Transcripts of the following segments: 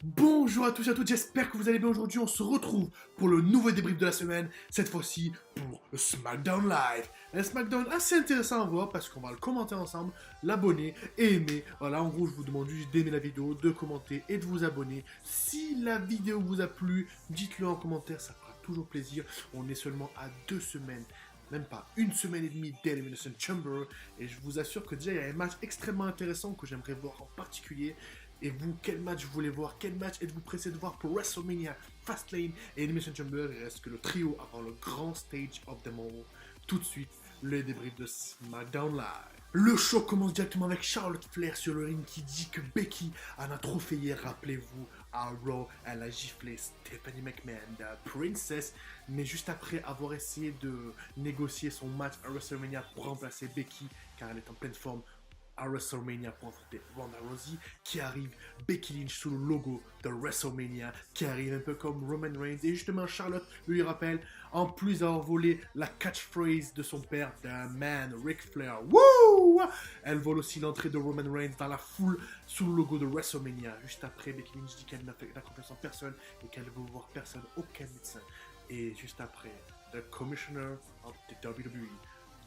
Bonjour à tous et à toutes, j'espère que vous allez bien. Aujourd'hui, on se retrouve pour le nouveau débrief de la semaine, cette fois-ci pour le SmackDown Live. Un SmackDown assez intéressant à voir parce qu'on va le commenter ensemble, l'abonner et aimer. Voilà, en gros, je vous demande juste d'aimer la vidéo, de commenter et de vous abonner. Si la vidéo vous a plu, dites-le en commentaire, ça fera toujours plaisir. On est seulement à 2 semaines. Même pas une semaine et demie d'Elimination Chamber. Et je vous assure que déjà, il y a un match extrêmement intéressant que j'aimerais voir en particulier. Et vous, quel match vous voulez voir? Quel match êtes-vous pressé de voir pour WrestleMania, Fastlane et Elimination Chamber? Il reste que le trio avant le grand stage of them all. Tout de suite, le débrief de SmackDown Live. Le show commence directement avec Charlotte Flair sur le ring qui dit que Becky en a trop fait hier. Rappelez-vous, à Raw, elle a giflé Stephanie McMahon, la Princess, mais juste après avoir essayé de négocier son match à WrestleMania pour remplacer Becky, car elle est en pleine forme à WrestleMania pour affronter Ronda Rousey, qui arrive, Becky Lynch sous le logo de WrestleMania, qui arrive un peu comme Roman Reigns, et justement Charlotte lui rappelle, en plus d'avoir volé la catchphrase de son père, The Man, Ric Flair, wouh, elle vole aussi l'entrée de Roman Reigns dans la foule sous le logo de WrestleMania. Juste après, Becky Lynch dit qu'elle n'a confiance en personne et qu'elle veut voir personne, aucun médecin. Et juste après, The Commissioner of the WWE,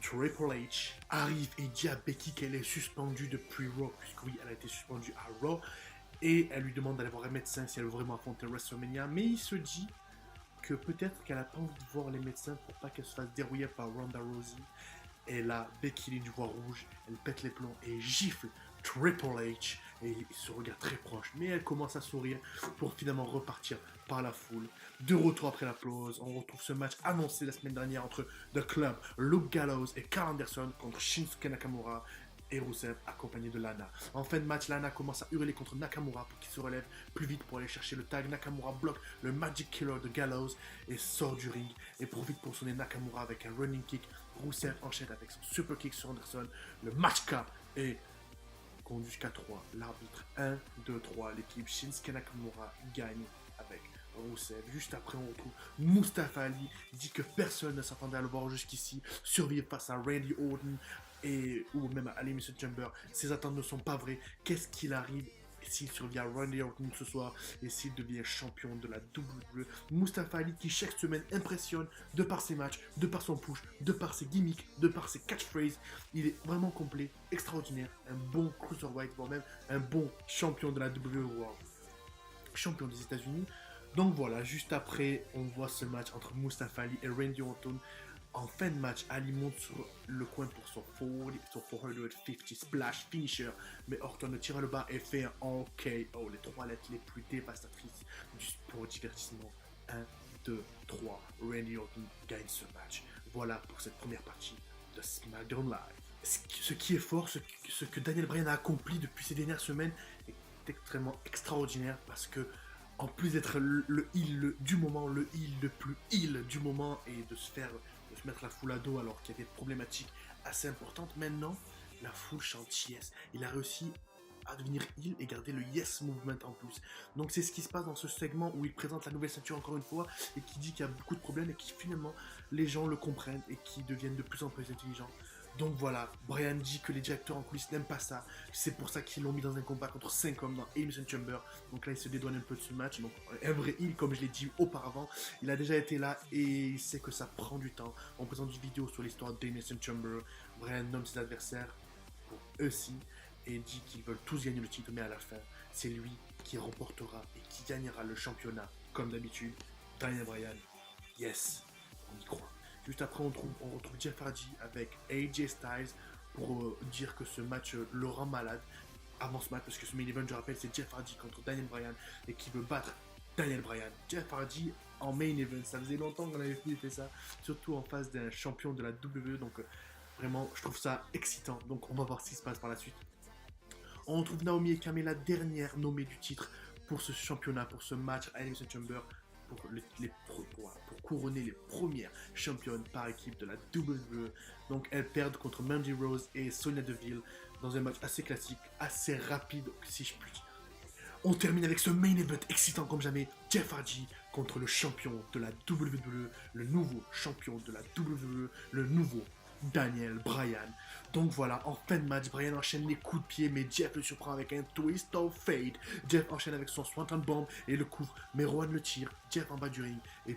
Triple H arrive et dit à Becky qu'elle est suspendue depuis Raw, puisque oui, elle a été suspendue à Raw, et elle lui demande d'aller voir un médecin si elle veut vraiment affronter WrestleMania, mais il se dit que peut-être qu'elle a pas envie de voir les médecins pour pas qu'elle se fasse dérouiller par Ronda Rousey. Et là, Becky Lynch voit rouge, elle pète les plombs et gifle Triple H. Et il se regarde très proche, mais elle commence à sourire pour finalement repartir par la foule. De retour après l'applause, on retrouve ce match annoncé la semaine dernière entre The Club, Luke Gallows et Karl Anderson contre Shinsuke Nakamura et Rusev accompagné de Lana. En fin de match, Lana commence à hurler contre Nakamura pour qu'il se relève plus vite pour aller chercher le tag. Nakamura bloque le Magic Killer de Gallows et sort du ring et profite pour sonner Nakamura avec un running kick. Rusev enchaîne avec son super kick sur Anderson. Le match K et compte jusqu'à 3. L'arbitre 1, 2, 3. L'équipe Shinsuke Nakamura gagne avec Rusev. Juste après, on retrouve Mustafa Ali. Il dit que personne ne s'attendait à le voir jusqu'ici survivre face à Randy Orton ou même à Elimination Chamber. Ses attentes ne sont pas vraies. Qu'est-ce qu'il arrive s'il survit à Randy Orton ce soir et s'il devient champion de la WWE? Mustafa Ali qui chaque semaine impressionne de par ses matchs, de par son push, de par ses gimmicks, de par ses catchphrases. Il est vraiment complet, extraordinaire, un bon cruiserweight, voire même un bon champion de la WWE, champion des États-Unis. Donc voilà, juste après, on voit ce match entre Mustafa Ali et Randy Orton. En fin de match, Ali monte sur le coin pour son 450 splash finisher, mais Orton le tire à le bas et fait un RKO, les 3 lettres les plus dévastatrices du sport divertissement. 1, 2, 3, Randy Orton gagne ce match. Voilà pour cette première partie de SmackDown Live. Ce qui est fort, ce que Daniel Bryan a accompli depuis ces dernières semaines est extrêmement extraordinaire parce que en plus d'être le heel du moment, le heel le plus heel du moment et de se mettre la foule à dos alors qu'il y avait des problématiques assez importantes, maintenant la foule chante yes. Il a réussi à devenir heel et garder le yes movement en plus. Donc c'est ce qui se passe dans ce segment où il présente la nouvelle ceinture encore une fois et qui dit qu'il y a beaucoup de problèmes et qui finalement les gens le comprennent et qui deviennent de plus en plus intelligents. Donc voilà, Bryan dit que les directeurs en coulisses n'aiment pas ça. C'est pour ça qu'ils l'ont mis dans un combat contre 5 hommes dans Elimination Chamber. Donc là, il se dédouane un peu de ce match. Donc un vrai heel, comme je l'ai dit auparavant. Il a déjà été là et il sait que ça prend du temps. On présente une vidéo sur l'histoire d'Elimination Chamber. Bryan nomme ses adversaires pour eux-ci et dit qu'ils veulent tous gagner le titre. Mais à la fin, c'est lui qui remportera et qui gagnera le championnat. Comme d'habitude, Daniel Bryan, yes, on y croit. Juste après, on retrouve Jeff Hardy avec AJ Styles pour dire que ce match le rend malade avant ce match, parce que ce main event, je rappelle, c'est Jeff Hardy contre Daniel Bryan et qui veut battre Daniel Bryan. Jeff Hardy en main event, ça faisait longtemps qu'on avait plus fait ça, surtout en face d'un champion de la WWE, donc vraiment, je trouve ça excitant. Donc on va voir ce qui se passe par la suite. On retrouve Naomi et Carmella, dernière nommée du titre pour ce championnat, pour ce match à Elimination Chamber, pour couronner les premières championnes par équipe de la WWE. Donc elles perdent contre Mandy Rose et Sonya Deville dans un match assez classique, assez rapide si je puis dire. On termine avec ce main event excitant comme jamais, Jeff Hardy contre le champion de la WWE, le nouveau champion de la WWE, le nouveau Daniel Bryan. Donc voilà, en fin de match, Bryan enchaîne les coups de pied, mais Jeff le surprend avec un twist of fate. Jeff enchaîne avec son Swanton Bomb et le couvre, mais Rowan le tire. Jeff en bas du ring et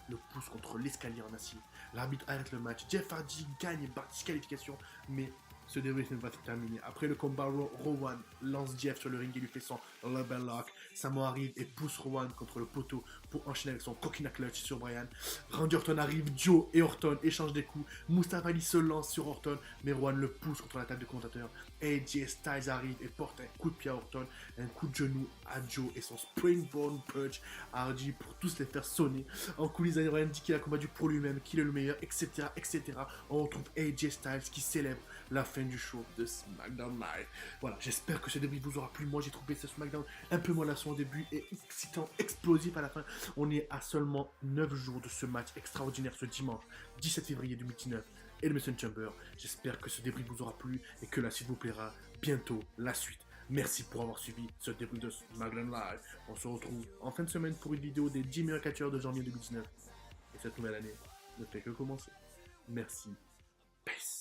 le pousse contre l'escalier en acier. L'arbitre arrête le match. Jeff Hardy gagne par disqualification, mais ce débrief ne va se terminer. Après le combat, Rowan lance Jeff sur le ring et lui fait son level lock. Samoa arrive et pousse Rowan contre le poteau pour enchaîner avec son coquina clutch sur Bryan. Randy Orton arrive, Joe et Orton échangent des coups. Mustafa Ali se lance sur Orton, mais Rowan le pousse contre la table de commentateur. AJ Styles arrive et porte un coup de pied à Orton, un coup de genou à Joe et son springboard punch à Hardy pour tous les faire sonner. En coulisses, Daniel Bryan dit qu'il a combattu pour lui-même, qu'il est le meilleur, etc., etc. On retrouve AJ Styles qui célèbre la fin du show de SmackDown Live. Voilà, j'espère que ce débrief vous aura plu. Moi, j'ai trouvé ce SmackDown un peu moins lassant au début et excitant, explosif à la fin. On est à seulement 9 jours de ce match extraordinaire ce dimanche 17 février 2019 et le Elimination Chamber. J'espère que ce débrief vous aura plu et que la suite vous plaira. Bientôt, la suite. Merci pour avoir suivi ce débrief de SmackDown Live. On se retrouve en fin de semaine pour une vidéo des 10 meilleurs catcheurs de janvier 2019. Et cette nouvelle année ne fait que commencer. Merci. Peace.